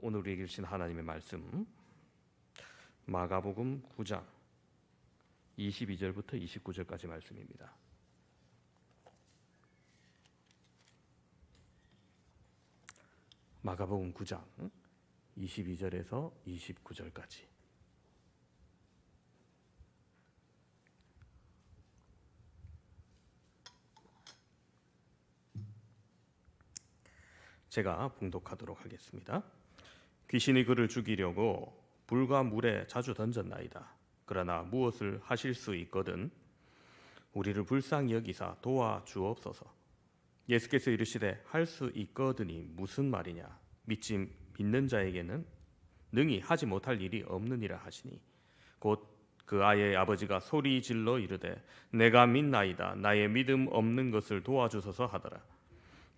오늘 우리에게 주신 하나님의 말씀 마가복음 9장 22절부터 29절까지 말씀입니다. 마가복음 9장 22절에서 29절까지. 제가 봉독하도록 하겠습니다. 귀신이 그를 죽이려고 불과 물에 자주 던졌나이다. 그러나 무엇을 하실 수 있거든 우리를 불쌍히 여기사 도와주옵소서. 예수께서 이르시되 할 수 있거든이 무슨 말이냐. 믿는 자에게는 능히 하지 못할 일이 없느니라 하시니 곧 그 아이의 아버지가 소리 질러 이르되 내가 믿나이다. 나의 믿음 없는 것을 도와주소서 하더라.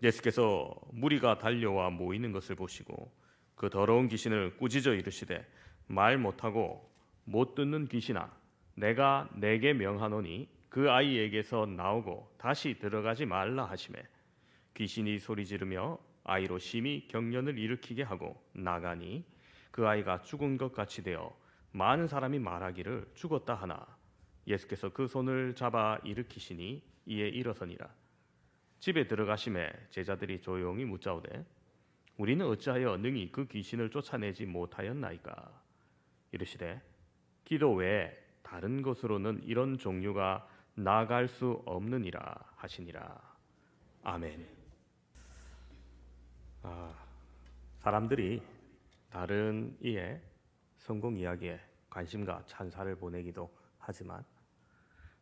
예수께서 무리가 달려와 모이는 것을 보시고 그 더러운 귀신을 꾸짖어 이르시되 말 못하고 못 듣는 귀신아, 내가 내게 명하노니 그 아이에게서 나오고 다시 들어가지 말라 하시매 귀신이 소리 지르며 아이로 심히 경련을 일으키게 하고 나가니 그 아이가 죽은 것 같이 되어 많은 사람이 말하기를 죽었다 하나 예수께서 그 손을 잡아 일으키시니 이에 일어서니라. 집에 들어가심에 제자들이 조용히 묻자오되 우리는 어찌하여 능히 그 귀신을 쫓아내지 못하였나이까. 이르시되 기도 외에 다른 것으로는 이런 종류가 나아갈 수 없느니라 하시니라. 아멘. 사람들이 다른 이의 성공 이야기에 관심과 찬사를 보내기도 하지만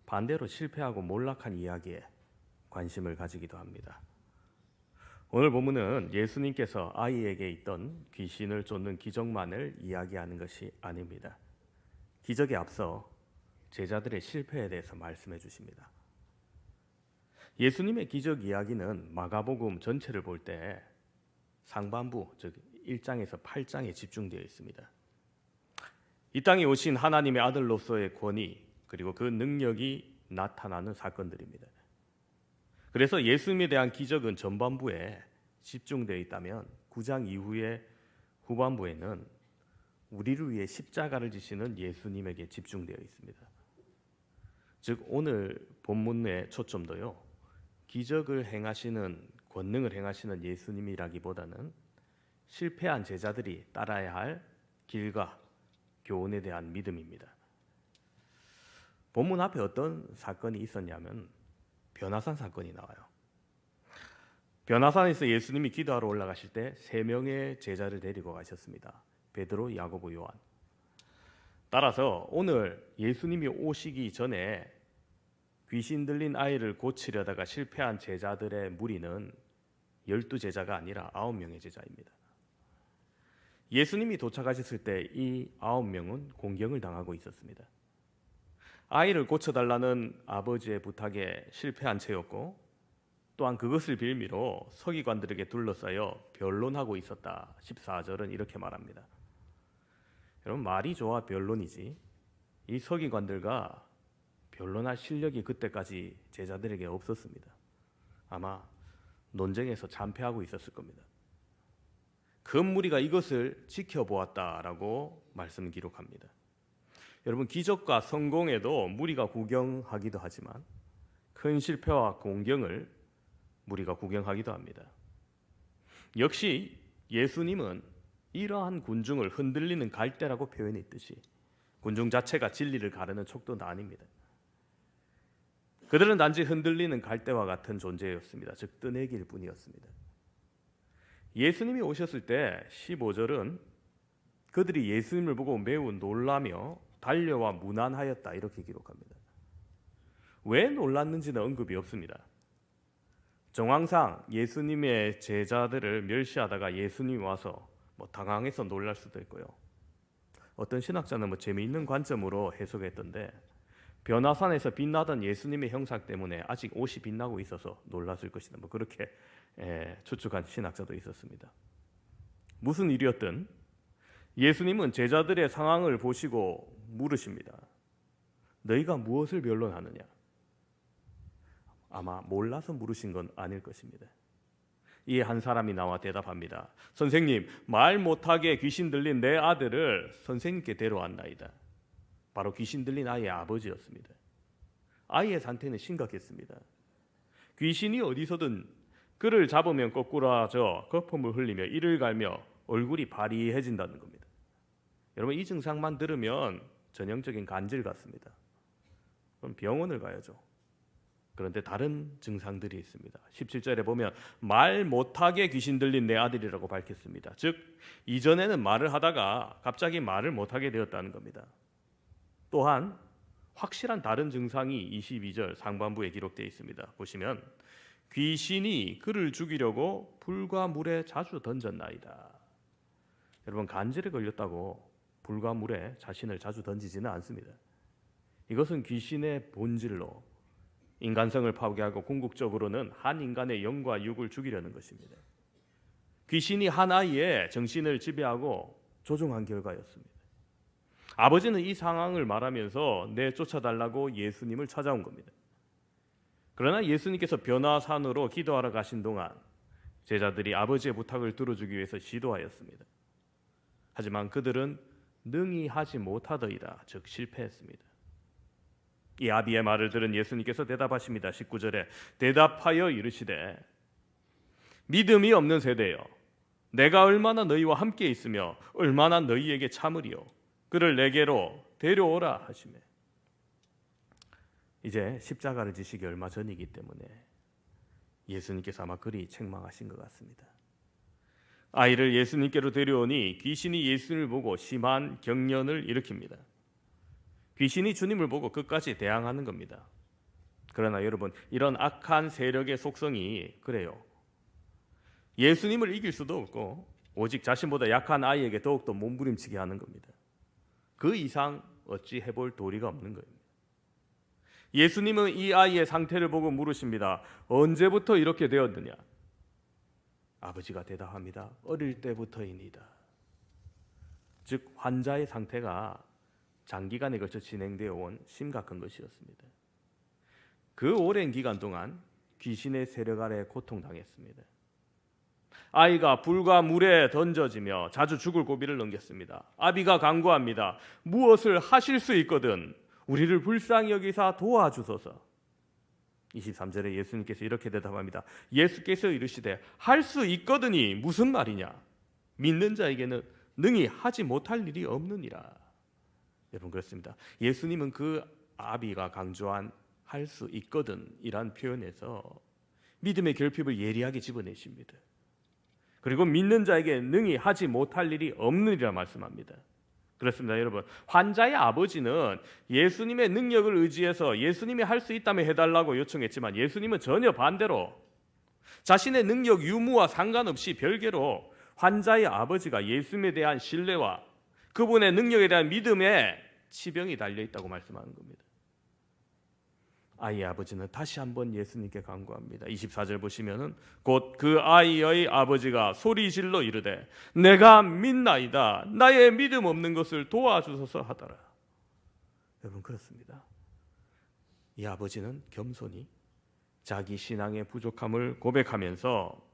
반대로 실패하고 몰락한 이야기에 관심을 가지기도 합니다. 오늘 본문은 예수님께서 아이에게 있던 귀신을 쫓는 기적만을 이야기하는 것이 아닙니다. 기적에 앞서 제자들의 실패에 대해서 말씀해 주십니다. 예수님의 기적 이야기는 마가복음 전체를 볼 때 상반부, 즉 1장에서 8장에 집중되어 있습니다. 이 땅에 오신 하나님의 아들로서의 권위 그리고 그 능력이 나타나는 사건들입니다. 그래서 예수님에 대한 기적은 전반부에 집중되어 있다면 9장 이후의 후반부에는 우리를 위해 십자가를 지시는 예수님에게 집중되어 있습니다. 즉 오늘 본문의 초점도요, 기적을 행하시는 권능을 행하시는 예수님이라기보다는 실패한 제자들이 따라야 할 길과 교훈에 대한 믿음입니다. 본문 앞에 어떤 사건이 있었냐면 변화산 사건이 나와요. 변화산에서 예수님이 기도하러 올라가실 때 3명의 제자를 데리고 가셨습니다. 베드로, 야고보, 요한. 따라서 오늘 예수님이 오시기 전에 귀신 들린 아이를 고치려다가 실패한 제자들의 무리는 12제자가 아니라 9명의 제자입니다. 예수님이 도착하셨을 때 이 9명은 공경을 당하고 있었습니다. 아이를 고쳐달라는 아버지의 부탁에 실패한 채였고 또한 그것을 빌미로 서기관들에게 둘러싸여 변론하고 있었다. 14절은 이렇게 말합니다. 여러분, 말이 좋아 변론이지 이 서기관들과 변론할 실력이 그때까지 제자들에게 없었습니다. 아마 논쟁에서 참패하고 있었을 겁니다. 그 무리가 이것을 지켜보았다라고 말씀 기록합니다. 여러분, 기적과 성공에도 무리가 구경하기도 하지만 큰 실패와 공경을 무리가 구경하기도 합니다. 역시 예수님은 이러한 군중을 흔들리는 갈대라고 표현했듯이 군중 자체가 진리를 가르는 촉도는 아닙니다. 그들은 단지 흔들리는 갈대와 같은 존재였습니다. 즉 뜨내기일 뿐이었습니다. 예수님이 오셨을 때 15절은 그들이 예수님을 보고 매우 놀라며 달려와 문안하였다 이렇게 기록합니다. 왜 놀랐는지는 언급이 없습니다. 정황상 예수님의 제자들을 멸시하다가 예수님이 와서 당황해서 놀랄 수도 있고요. 어떤 신학자는 재미있는 관점으로 해석했던데 변화산에서 빛나던 예수님의 형상 때문에 아직 옷이 빛나고 있어서 놀랐을 것이다. 그렇게 추측한 신학자도 있었습니다. 무슨 일이었든 예수님은 제자들의 상황을 보시고 물으십니다. 너희가 무엇을 변론하느냐? 아마 몰라서 물으신 건 아닐 것입니다. 이 한 사람이 나와 대답합니다. 선생님, 말 못하게 귀신 들린 내 아들을 선생님께 데려왔나이다. 바로 귀신 들린 아이의 아버지였습니다. 아이의 상태는 심각했습니다. 귀신이 어디서든 그를 잡으면 거꾸라져 거품을 흘리며 이를 갈며 얼굴이 파리해진다는 겁니다. 여러분, 이 증상만 들으면 전형적인 간질 같습니다. 그럼 병원을 가야죠. 그런데 다른 증상들이 있습니다. 17절에 보면 말 못하게 귀신 들린 내 아들이라고 밝혔습니다. 즉 이전에는 말을 하다가 갑자기 말을 못하게 되었다는 겁니다. 또한 확실한 다른 증상이 22절 상반부에 기록되어 있습니다. 보시면 귀신이 그를 죽이려고 불과 물에 자주 던졌나이다. 여러분, 간질에 걸렸다고 불과 물에 자신을 자주 던지지는 않습니다. 이것은 귀신의 본질로 인간성을 파괴하고 궁극적으로는 한 인간의 영과 육을 죽이려는 것입니다. 귀신이 한 아이의 정신을 지배하고 조종한 결과였습니다. 아버지는 이 상황을 말하면서 내쫓아달라고 예수님을 찾아온 겁니다. 그러나 예수님께서 변화산으로 기도하러 가신 동안 제자들이 아버지의 부탁을 들어주기 위해서 시도하였습니다. 하지만 그들은 능히 하지 못하더이다, 즉 실패했습니다. 이 아비의 말을 들은 예수님께서 대답하십니다. 19절에 대답하여 이르시되 믿음이 없는 세대여, 내가 얼마나 너희와 함께 있으며 얼마나 너희에게 참으리요, 그를 내게로 데려오라 하시매. 이제 십자가를 지시기 얼마 전이기 때문에 예수님께서 아마 그리 책망하신 것 같습니다. 아이를 예수님께로 데려오니 귀신이 예수님을 보고 심한 경련을 일으킵니다. 귀신이 주님을 보고 끝까지 대항하는 겁니다. 그러나 여러분, 이런 악한 세력의 속성이 그래요. 예수님을 이길 수도 없고 오직 자신보다 약한 아이에게 더욱더 몸부림치게 하는 겁니다. 그 이상 어찌 해볼 도리가 없는 거예요. 예수님은 이 아이의 상태를 보고 물으십니다. 언제부터 이렇게 되었느냐? 아버지가 대답합니다. 어릴 때부터이니다. 즉 환자의 상태가 장기간에 걸쳐 진행되어 온 심각한 것이었습니다. 그 오랜 기간 동안 귀신의 세력 아래 고통당했습니다. 아이가 불과 물에 던져지며 자주 죽을 고비를 넘겼습니다. 아비가 간구합니다. 무엇을 하실 수 있거든 우리를 불쌍히 여기사 도와주소서. 23절에 예수님께서 이렇게 대답합니다. 예수께서 이르시되 할 수 있거든이 무슨 말이냐? 믿는 자에게는 능히 하지 못할 일이 없느니라. 여러분, 그렇습니다. 예수님은 그 아비가 강조한 할 수 있거든 이란 표현에서 믿음의 결핍을 예리하게 집어내십니다. 그리고 믿는 자에게 능히 하지 못할 일이 없느니라 말씀합니다. 그렇습니다. 여러분, 환자의 아버지는 예수님의 능력을 의지해서 예수님이 할 수 있다면 해달라고 요청했지만 예수님은 전혀 반대로 자신의 능력 유무와 상관없이 별개로 환자의 아버지가 예수님에 대한 신뢰와 그분의 능력에 대한 믿음에 치병이 달려있다고 말씀하는 겁니다. 아이의 아버지는 다시 한번 예수님께 간구합니다. 24절 보시면은 곧 그 아이의 아버지가 소리질러 이르되 내가 믿나이다, 나의 믿음 없는 것을 도와주소서 하더라. 여러분, 그렇습니다. 이 아버지는 겸손히 자기 신앙의 부족함을 고백하면서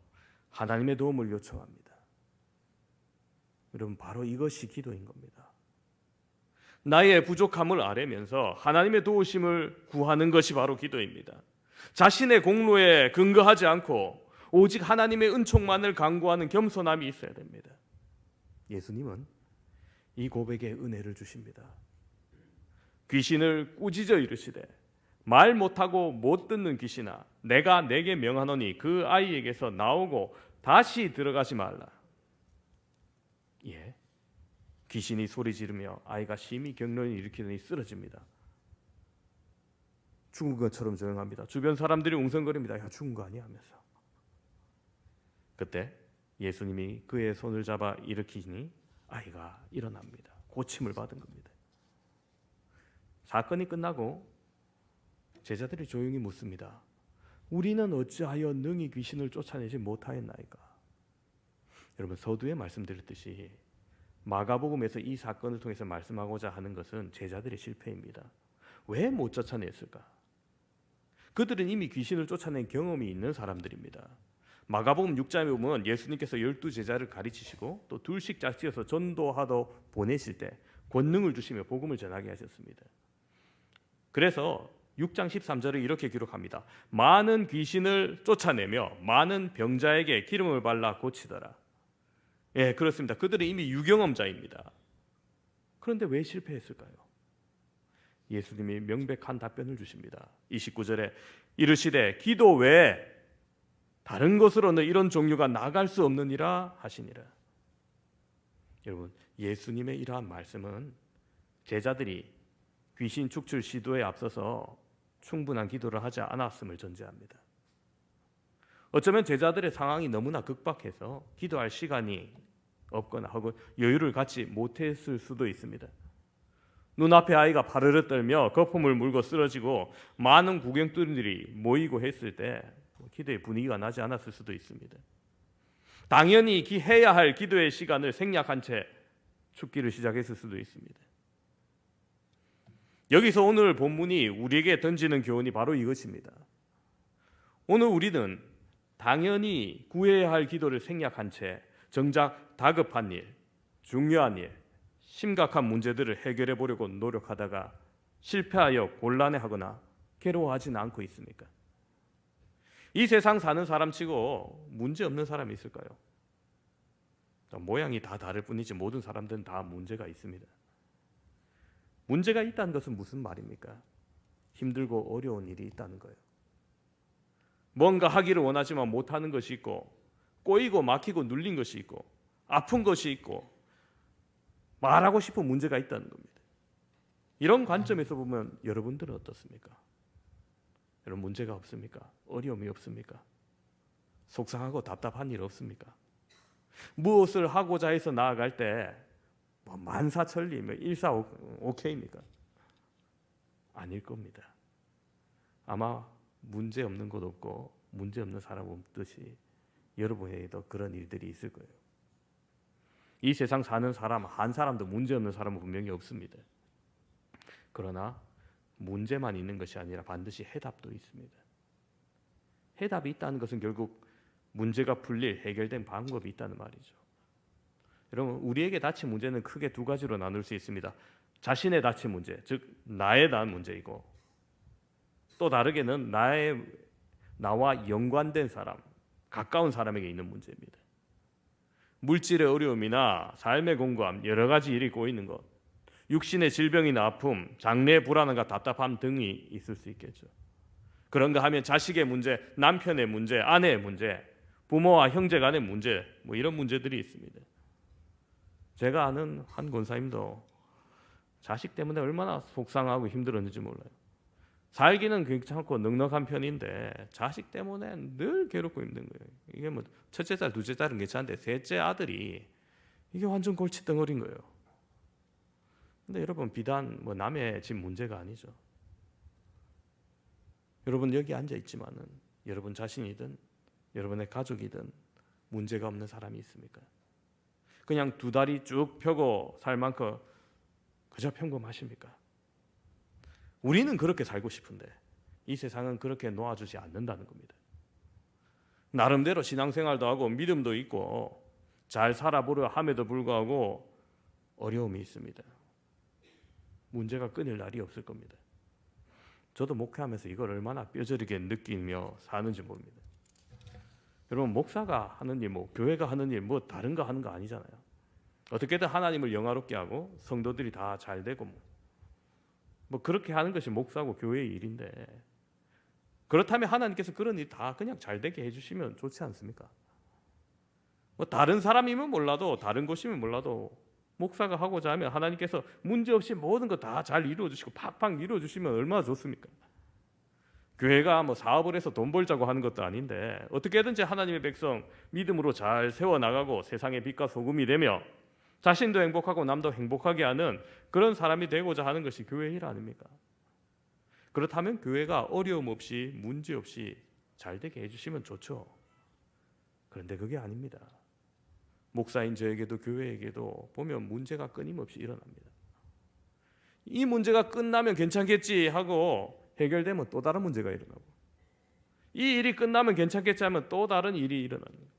하나님의 도움을 요청합니다. 여러분, 바로 이것이 기도인 겁니다. 나의 부족함을 아뢰면서 하나님의 도우심을 구하는 것이 바로 기도입니다. 자신의 공로에 근거하지 않고 오직 하나님의 은총만을 간구하는 겸손함이 있어야 됩니다. 예수님은 이 고백에 은혜를 주십니다. 귀신을 꾸짖어 이르시되 말 못하고 못 듣는 귀신아, 내가 내게 명하노니 그 아이에게서 나오고 다시 들어가지 말라. 예, 귀신이 소리 지르며 아이가 심히 경련을 일으키더니 쓰러집니다. 죽은 것처럼 조용합니다. 주변 사람들이 웅성거립니다. 야, 죽은 거 아니야 하면서. 그때 예수님이 그의 손을 잡아 일으키니 아이가 일어납니다. 고침을 받은 겁니다. 사건이 끝나고 제자들이 조용히 묻습니다. 우리는 어찌하여 능히 귀신을 쫓아내지 못하였나이까? 여러분, 서두에 말씀드렸듯이 마가복음에서 이 사건을 통해서 말씀하고자 하는 것은 제자들의 실패입니다. 왜 못 쫓아냈을까? 그들은 이미 귀신을 쫓아낸 경험이 있는 사람들입니다. 마가복음 6장에 보면 예수님께서 12제자를 가르치시고 또 둘씩 짝지어서 전도하러 보내실 때 권능을 주시며 복음을 전하게 하셨습니다. 그래서 6장 13절에 이렇게 기록합니다. 많은 귀신을 쫓아내며 많은 병자에게 기름을 발라 고치더라. 예, 그렇습니다. 그들은 이미 유경험자입니다. 그런데 왜 실패했을까요? 예수님이 명백한 답변을 주십니다. 29절에 이르시되 기도 외에 다른 것으로는 이런 종류가 나갈 수 없느니라 하시니라. 여러분, 예수님의 이러한 말씀은 제자들이 귀신 축출 시도에 앞서서 충분한 기도를 하지 않았음을 전제합니다. 어쩌면 제자들의 상황이 너무나 급박해서 기도할 시간이 없거나 혹은 여유를 갖지 못했을 수도 있습니다. 눈앞에 아이가 파르르 떨며 거품을 물고 쓰러지고 많은 구경꾼들이 모이고 했을 때 기도의 분위기가 나지 않았을 수도 있습니다. 당연히 해야 할 기도의 시간을 생략한 채 축기를 시작했을 수도 있습니다. 여기서 오늘 본문이 우리에게 던지는 교훈이 바로 이것입니다. 오늘 우리는 당연히 구해야 할 기도를 생략한 채 정작 다급한 일, 중요한 일, 심각한 문제들을 해결해 보려고 노력하다가 실패하여 곤란해하거나 괴로워하지는 않고 있습니까? 이 세상 사는 사람치고 문제 없는 사람이 있을까요? 모양이 다 다를 뿐이지 모든 사람들은 다 문제가 있습니다. 문제가 있다는 것은 무슨 말입니까? 힘들고 어려운 일이 있다는 거예요. 뭔가 하기를 원하지만 못하는 것이 있고 꼬이고 막히고 눌린 것이 있고 아픈 것이 있고 말하고 싶은 문제가 있다는 겁니다. 이런 관점에서 보면 여러분들은 어떻습니까? 여러분 문제가 없습니까? 어려움이 없습니까? 속상하고 답답한 일 없습니까? 무엇을 하고자 해서 나아갈 때 만사천리, 일사오케이입니까? 아닐 겁니다. 아마 문제 없는 곳 없고 문제 없는 사람 없듯이 여러분에게도 그런 일들이 있을 거예요. 이 세상 사는 사람 한 사람도 문제 없는 사람은 분명히 없습니다. 그러나 문제만 있는 것이 아니라 반드시 해답도 있습니다. 해답이 있다는 것은 결국 문제가 풀릴 해결된 방법이 있다는 말이죠. 여러분, 우리에게 닥친 문제는 크게 두 가지로 나눌 수 있습니다. 자신의 닥친 문제, 즉 나에 대한 문제이고, 또 다르게는 나와 연관된 사람, 가까운 사람에게 있는 문제입니다. 물질의 어려움이나 삶의 공고함, 여러 가지 일이 꼬이는 것, 육신의 질병이나 아픔, 장래의 불안함과 답답함 등이 있을 수 있겠죠. 그런가 하면 자식의 문제, 남편의 문제, 아내의 문제, 부모와 형제 간의 문제, 이런 문제들이 있습니다. 제가 아는 한 권사님도 자식 때문에 얼마나 속상하고 힘들었는지 몰라요. 살기는 괜찮고 넉넉한 편인데 자식 때문에 늘 괴롭고 힘든 거예요. 이게 첫째 딸, 둘째 딸은 괜찮은데 셋째 아들이 이게 완전 골칫덩어리인 거예요. 근데 여러분, 비단 남의 집 문제가 아니죠. 여러분 여기 앉아 있지만은 여러분 자신이든 여러분의 가족이든 문제가 없는 사람이 있습니까? 그냥 두 다리 쭉 펴고 살 만큼 그저 평범하십니까? 우리는 그렇게 살고 싶은데 이 세상은 그렇게 놓아주지 않는다는 겁니다. 나름대로 신앙생활도 하고 믿음도 있고 잘 살아보려 함에도 불구하고 어려움이 있습니다. 문제가 끊일 날이 없을 겁니다. 저도 목회하면서 이걸 얼마나 뼈저리게 느끼며 사는지 모릅니다. 여러분, 목사가 하는 일, 교회가 하는 일, 다른 거 하는 거 아니잖아요. 어떻게든 하나님을 영화롭게 하고 성도들이 다 잘 되고 그렇게 하는 것이 목사고 교회의 일인데, 그렇다면 하나님께서 그런 일 다 그냥 잘 되게 해주시면 좋지 않습니까? 다른 사람이면 몰라도 다른 곳이면 몰라도 목사가 하고자 하면 하나님께서 문제없이 모든 거 다 잘 이루어주시고 팍팍 이루어주시면 얼마나 좋습니까? 교회가 사업을 해서 돈 벌자고 하는 것도 아닌데 어떻게든지 하나님의 백성 믿음으로 잘 세워나가고 세상의 빛과 소금이 되며 자신도 행복하고 남도 행복하게 하는 그런 사람이 되고자 하는 것이 교회의 일 아닙니까? 그렇다면 교회가 어려움 없이 문제 없이 잘 되게 해주시면 좋죠. 그런데 그게 아닙니다. 목사인 저에게도 교회에게도 보면 문제가 끊임없이 일어납니다. 이 문제가 끝나면 괜찮겠지 하고 해결되면 또 다른 문제가 일어나고, 이 일이 끝나면 괜찮겠지 하면 또 다른 일이 일어나는 거예요.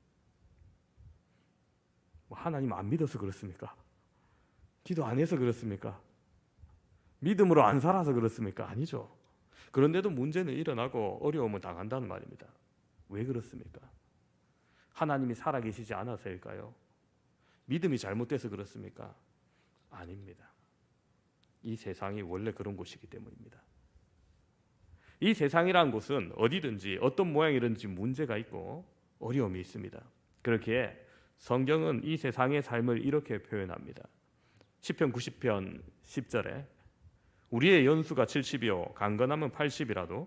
하나님 안 믿어서 그렇습니까? 기도 안 해서 그렇습니까? 믿음으로 안 살아서 그렇습니까? 아니죠. 그런데도 문제는 일어나고 어려움을 당한다는 말입니다. 왜 그렇습니까? 하나님이 살아계시지 않아서일까요? 믿음이 잘못돼서 그렇습니까? 아닙니다. 이 세상이 원래 그런 곳이기 때문입니다. 이 세상이라는 곳은 어디든지 어떤 모양이든지 문제가 있고 어려움이 있습니다. 그렇기에 성경은 이 세상의 삶을 이렇게 표현합니다. 시편 90편 10절에 우리의 연수가 70이요 강건함은 80이라도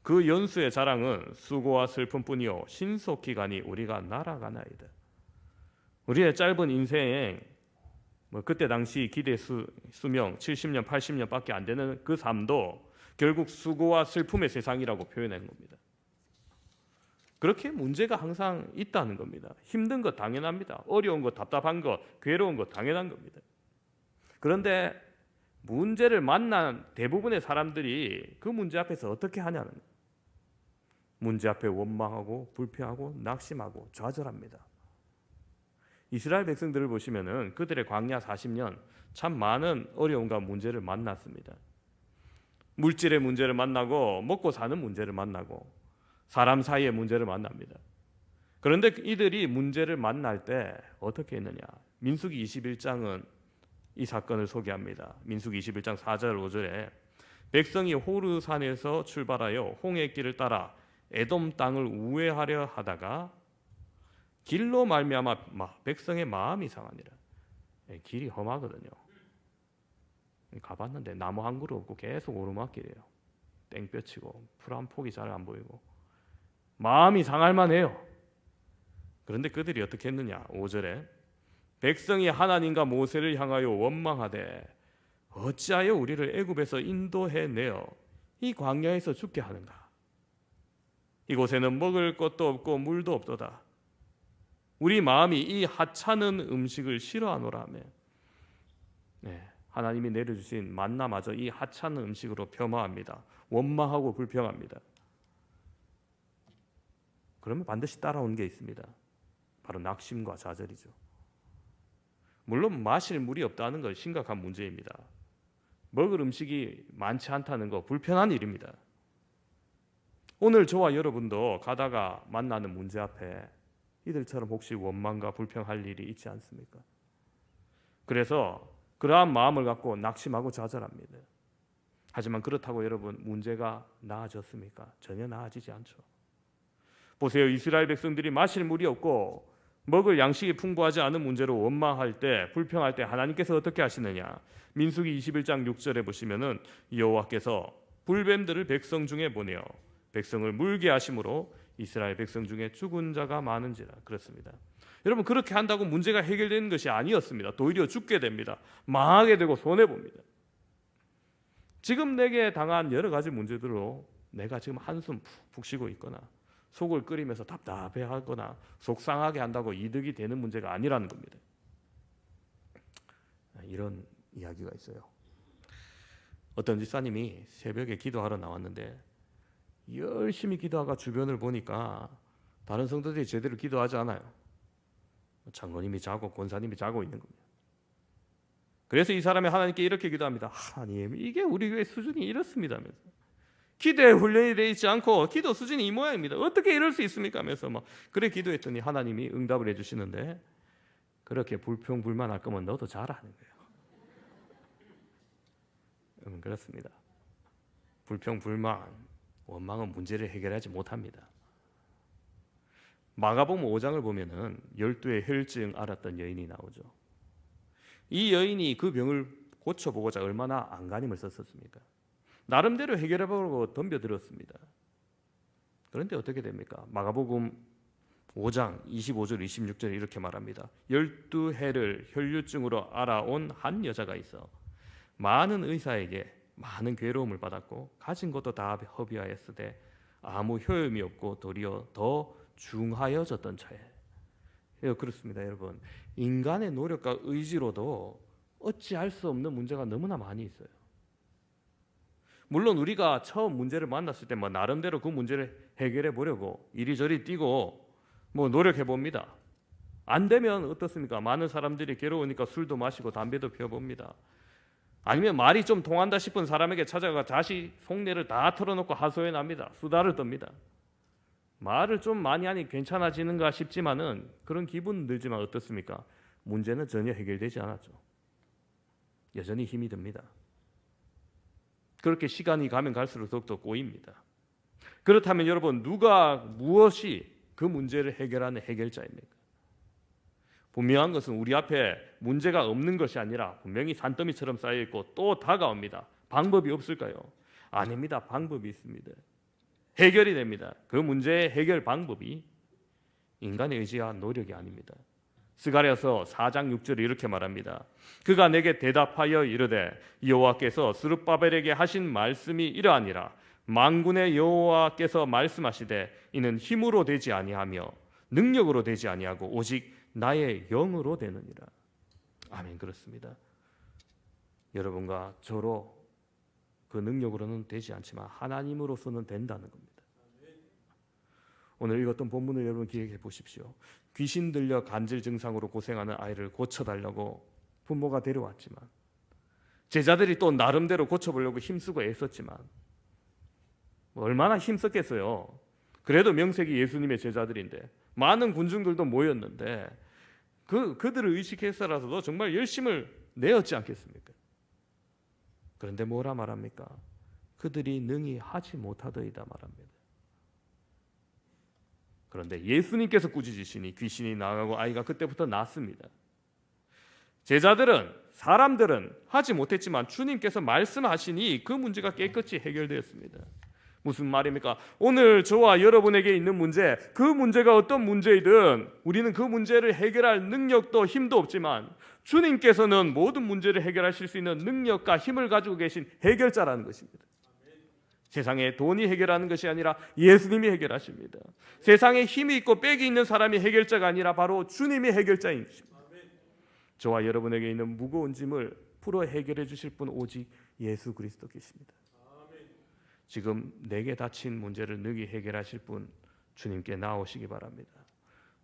그 연수의 자랑은 수고와 슬픔뿐이요 신속기간이 우리가 날아가나이다. 우리의 짧은 인생 그때 당시 기대 수명 70년 80년밖에 안 되는 그 삶도 결국 수고와 슬픔의 세상이라고 표현한 겁니다. 그렇게 문제가 항상 있다는 겁니다. 힘든 것 당연합니다. 어려운 것, 답답한 것, 괴로운 것 당연한 겁니다. 그런데 문제를 만난 대부분의 사람들이 그 문제 앞에서 어떻게 하냐는 거예요. 문제 앞에 원망하고 불평하고 낙심하고 좌절합니다. 이스라엘 백성들을 보시면은 그들의 광야 40년 참 많은 어려움과 문제를 만났습니다. 물질의 문제를 만나고 먹고 사는 문제를 만나고 사람 사이의 문제를 만납니다. 그런데 이들이 문제를 만날 때 어떻게 했느냐? 민수기 21장은 이 사건을 소개합니다. 민수기 21장 4절 5절에 백성이 호르산에서 출발하여 홍해 길을 따라 에돔 땅을 우회하려 하다가 길로 말미암아 백성의 마음이 상하니라. 길이 험하거든요. 가봤는데 나무 한 그루 없고 계속 오르막길이에요. 땡볕이고 풀 한 폭이 잘 안 보이고 마음이 상할 만해요. 그런데 그들이 어떻게 했느냐? 5절에 백성이 하나님과 모세를 향하여 원망하되 어찌하여 우리를 애굽에서 인도해내어 이 광야에서 죽게 하는가? 이곳에는 먹을 것도 없고 물도 없도다. 우리 마음이 이 하찮은 음식을 싫어하노라며. 하나님이 내려주신 만나마저 이 하찮은 음식으로 폄하합니다. 원망하고 불평합니다. 그러면 반드시 따라오는 게 있습니다. 바로 낙심과 좌절이죠. 물론 마실 물이 없다는 건 심각한 문제입니다. 먹을 음식이 많지 않다는 거 불편한 일입니다. 오늘 저와 여러분도 가다가 만나는 문제 앞에 이들처럼 혹시 원망과 불평할 일이 있지 않습니까? 그래서 그러한 마음을 갖고 낙심하고 좌절합니다. 하지만 그렇다고 여러분 문제가 나아졌습니까? 전혀 나아지지 않죠. 보세요. 이스라엘 백성들이 마실 물이 없고 먹을 양식이 풍부하지 않은 문제로 원망할 때, 불평할 때 하나님께서 어떻게 하시느냐? 민수기 21장 6절에 보시면은 여호와께서 불뱀들을 백성 중에 보내어 백성을 물게 하심으로 이스라엘 백성 중에 죽은 자가 많은지라. 그렇습니다. 여러분 그렇게 한다고 문제가 해결되는 것이 아니었습니다. 오히려 죽게 됩니다. 망하게 되고 손해봅니다. 지금 내게 당한 여러 가지 문제들로 내가 지금 한숨 푹 쉬고 있거나 속을 끓이면서 답답해하거나 속상하게 한다고 이득이 되는 문제가 아니라는 겁니다. 이런 이야기가 있어요. 어떤 집사님이 새벽에 기도하러 나왔는데 열심히 기도하다가 주변을 보니까 다른 성도들이 제대로 기도하지 않아요. 장로님이 자고 권사님이 자고 있는 겁니다. 그래서 이 사람이 하나님께 이렇게 기도합니다. 하나님, 이게 우리 교회 수준이 이렇습니다 하면서 기도에 훈련이 되어 있지 않고 기도 수준이 이 모양입니다. 어떻게 이럴 수 있습니까? 하면서 그래 기도했더니 하나님이 응답을 해주시는데 그렇게 불평불만할 거면 너도 잘하는 거예요. 그렇습니다. 불평불만, 원망은 문제를 해결하지 못합니다. 마가복음 5장을 보면은 12의 혈증 앓았던 여인이 나오죠. 이 여인이 그 병을 고쳐보고자 얼마나 안간힘을 썼습니까? 나름대로 해결해보려고 덤벼들었습니다. 그런데 어떻게 됩니까? 마가복음 5장 25절 26절에 이렇게 말합니다. 12해를 혈류증으로 알아온 한 여자가 있어 많은 의사에게 많은 괴로움을 받았고 가진 것도 다 허비하였으되 아무 효험이 없고 도리어 더 중하여졌던 차에. 그렇습니다, 여러분. 인간의 노력과 의지로도 어찌할 수 없는 문제가 너무나 많이 있어요. 물론 우리가 처음 문제를 만났을 때 나름대로 그 문제를 해결해 보려고 이리저리 뛰고 뭐 노력해 봅니다. 안 되면 어떻습니까? 많은 사람들이 괴로우니까 술도 마시고 담배도 피워봅니다. 아니면 말이 좀 통한다 싶은 사람에게 찾아가 자시 속내를 다 털어놓고 하소연 합니다. 수다를 떱니다. 말을 좀 많이 하니 괜찮아지는가 싶지만은 그런 기분 들지만 어떻습니까? 문제는 전혀 해결되지 않았죠. 여전히 힘이 듭니다. 그렇게 시간이 가면 갈수록 더욱더 꼬입니다. 그렇다면 여러분, 누가 무엇이 그 문제를 해결하는 해결자입니까? 분명한 것은 우리 앞에 문제가 없는 것이 아니라 분명히 산더미처럼 쌓여있고 또 다가옵니다. 방법이 없을까요? 아닙니다. 방법이 있습니다. 해결이 됩니다. 그 문제의 해결 방법이 인간의 의지와 노력이 아닙니다. 스가랴서 4장 6절에 이렇게 말합니다. 그가 내게 대답하여 이르되 여호와께서 스룹바벨에게 하신 말씀이 이러하니라. 만군의 여호와께서 말씀하시되 이는 힘으로 되지 아니하며 능력으로 되지 아니하고 오직 나의 영으로 되느니라. 아멘. 그렇습니다. 여러분과 저로 그 능력으로는 되지 않지만 하나님으로서는 된다는 겁니다. 오늘 읽었던 본문을 여러분 기억해 보십시오. 귀신 들려 간질 증상으로 고생하는 아이를 고쳐달라고 부모가 데려왔지만 제자들이 또 나름대로 고쳐보려고 힘쓰고 애썼지만 얼마나 힘썼겠어요. 그래도 명색이 예수님의 제자들인데 많은 군중들도 모였는데 그들을 의식해서라도 정말 열심을 내었지 않겠습니까? 그런데 뭐라 말합니까? 그들이 능히 하지 못하더이다 말합니다. 그런데 예수님께서 꾸짖으시니 귀신이 나가고 아이가 그때부터 낫습니다. 제자들은, 사람들은 하지 못했지만 주님께서 말씀하시니 그 문제가 깨끗이 해결되었습니다. 무슨 말입니까? 오늘 저와 여러분에게 있는 문제, 그 문제가 어떤 문제이든 우리는 그 문제를 해결할 능력도 힘도 없지만 주님께서는 모든 문제를 해결하실 수 있는 능력과 힘을 가지고 계신 해결자라는 것입니다. 세상에 돈이 해결하는 것이 아니라 예수님이 해결하십니다. 세상에 힘이 있고 빽이 있는 사람이 해결자가 아니라 바로 주님이 해결자인 것입니다. 저와 여러분에게 있는 무거운 짐을 풀어 해결해 주실 분 오직 예수 그리스도 계십니다. 지금 내게 닥친 문제를 능히 해결하실 분 주님께 나오시기 바랍니다.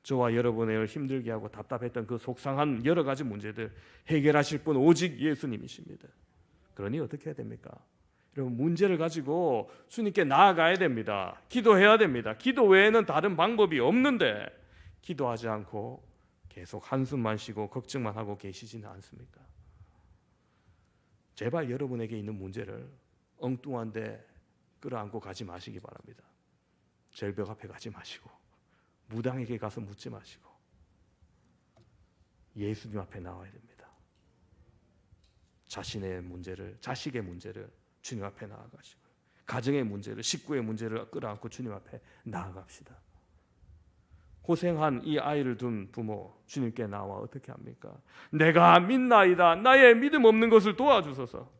저와 여러분을 힘들게 하고 답답했던 그 속상한 여러 가지 문제들 해결하실 분 오직 예수님이십니다. 그러니 어떻게 해야 됩니까? 여러분, 문제를 가지고 주님께 나아가야 됩니다. 기도해야 됩니다. 기도 외에는 다른 방법이 없는데 기도하지 않고 계속 한숨만 쉬고 걱정만 하고 계시지는 않습니까? 제발 여러분에게 있는 문제를 엉뚱한데 끌어안고 가지 마시기 바랍니다. 절벽 앞에 가지 마시고 무당에게 가서 묻지 마시고 예수님 앞에 나와야 됩니다. 자신의 문제를, 자식의 문제를 주님 앞에 나아가시고 가정의 문제를, 식구의 문제를 끌어안고 주님 앞에 나아갑시다. 고생한 이 아이를 둔 부모 주님께 나와 어떻게 합니까? 내가 믿나이다. 나의 믿음 없는 것을 도와주소서.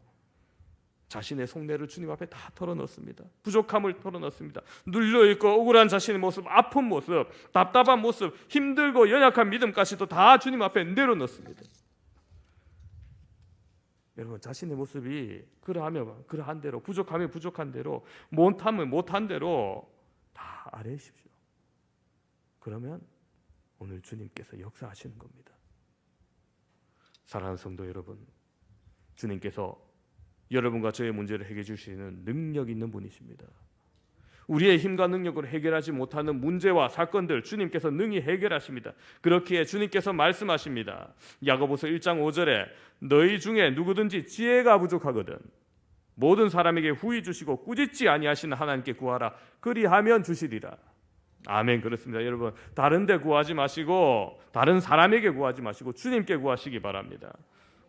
자신의 속내를 주님 앞에 다 털어넣습니다. 부족함을 털어넣습니다. 눌려있고 억울한 자신의 모습, 아픈 모습, 답답한 모습, 힘들고 연약한 믿음까지도 다 주님 앞에 내려놓습니다. 여러분, 자신의 모습이 그러하면 그러한 대로, 부족하면 부족한 대로, 못하면 못한 대로 다 아뢰십시오. 그러면 오늘 주님께서 역사하시는 겁니다. 사랑하는 성도 여러분, 주님께서 여러분과 저의 문제를 해결해 주시는 능력 있는 분이십니다. 우리의 힘과 능력으로 해결하지 못하는 문제와 사건들 주님께서 능히 해결하십니다. 그렇기에 주님께서 말씀하십니다. 야고보서 1장 5절에 너희 중에 누구든지 지혜가 부족하거든 모든 사람에게 후히 주시고 꾸짖지 아니하시는 하나님께 구하라. 그리하면 주시리라. 아멘. 그렇습니다. 여러분, 다른 데 구하지 마시고 다른 사람에게 구하지 마시고 주님께 구하시기 바랍니다.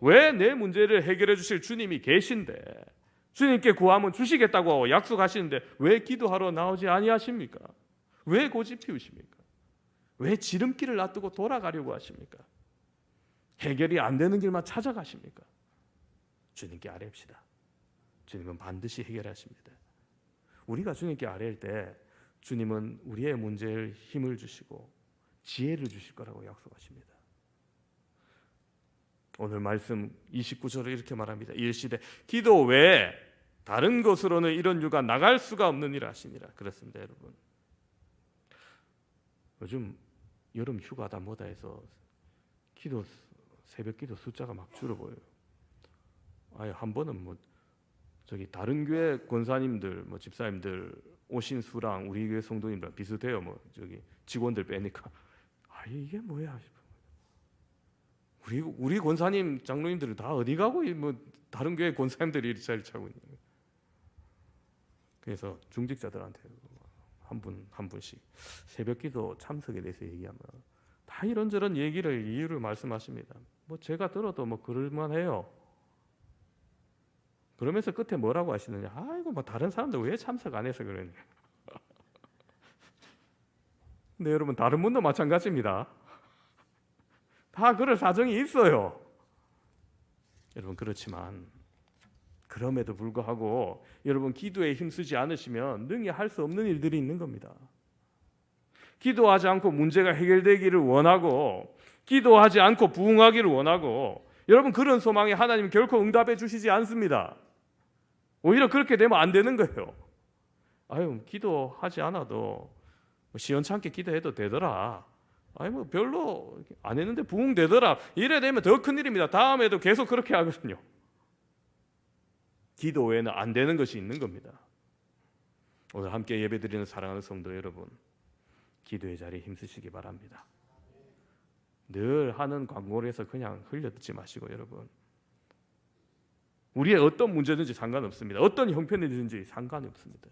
왜 내 문제를 해결해 주실 주님이 계신데 주님께 구하면 주시겠다고 약속하시는데 왜 기도하러 나오지 아니하십니까? 왜 고집 피우십니까? 왜 지름길을 놔두고 돌아가려고 하십니까? 해결이 안 되는 길만 찾아가십니까? 주님께 아뢰읍시다. 주님은 반드시 해결하십니다. 우리가 주님께 아뢰일 때 주님은 우리의 문제를 힘을 주시고 지혜를 주실 거라고 약속하십니다. 오늘 말씀 29절에 이렇게 말합니다. 일시되 기도 외에 다른 것으로는 이런 유가 나갈 수가 없느니라 하시니라. 그렇습니다, 여러분. 요즘 여름 휴가다 뭐다 해서 새벽 기도 숫자가 막 줄어 보여요. 아예 한 번은 뭐 저기 다른 교회 권사님들 뭐 집사님들 오신 수랑 우리 교회 성도님들 비슷해요. 뭐 저기 직원들 빼니까 이게 뭐야 싶어. 우리 권사님 장로님들은 다 어디 가고 뭐 다른 교회 권사님들이 이리 자리 차고 있는 거예요. 그래서 중직자들한테 한 분씩 새벽기도 참석에 대해서 얘기하면 다 이런저런 이유를 말씀하십니다. 뭐 제가 들어도 뭐 그럴만해요. 그러면서 끝에 뭐라고 하시느냐? 아이고 뭐 다른 사람들 왜 참석 안 해서 그러냐? 근데 여러분 다른 분도 마찬가지입니다. 다 그럴 사정이 있어요. 여러분 그렇지만 그럼에도 불구하고 여러분 기도에 힘쓰지 않으시면 능히 할 수 없는 일들이 있는 겁니다. 기도하지 않고 문제가 해결되기를 원하고 기도하지 않고 부흥하기를 원하고 여러분 그런 소망에 하나님 결코 응답해 주시지 않습니다. 오히려 그렇게 되면 안 되는 거예요. 기도하지 않아도 시원찮게 기도해도 되더라. 뭐 별로 안 했는데 부흥되더라. 이래 되면 더 큰일입니다. 다음에도 계속 그렇게 하거든요. 기도 외에는 안 되는 것이 있는 겁니다. 오늘 함께 예배드리는 사랑하는 성도 여러분, 기도의 자리에 힘쓰시기 바랍니다. 늘 하는 광고를 해서 그냥 흘려듣지 마시고 여러분, 우리의 어떤 문제든지 상관없습니다. 어떤 형편이든지 상관이 없습니다.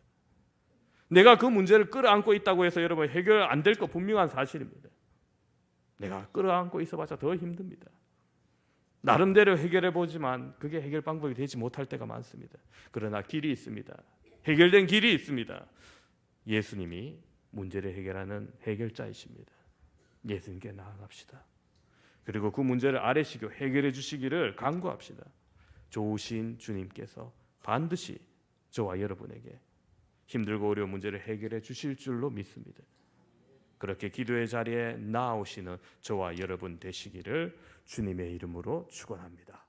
내가 그 문제를 끌어안고 있다고 해서 여러분 해결 안 될 거 분명한 사실입니다. 내가 끌어안고 있어봤자 더 힘듭니다. 나름대로 해결해 보지만 그게 해결 방법이 되지 못할 때가 많습니다. 그러나 길이 있습니다. 해결된 길이 있습니다. 예수님이 문제를 해결하는 해결자이십니다. 예수님께 나아갑시다. 그리고 그 문제를 아뢰시고 해결해 주시기를 간구합시다. 좋으신 주님께서 반드시 저와 여러분에게 힘들고 어려운 문제를 해결해 주실 줄로 믿습니다. 그렇게 기도의 자리에 나아오시는 저와 여러분 되시기를 주님의 이름으로 축원합니다.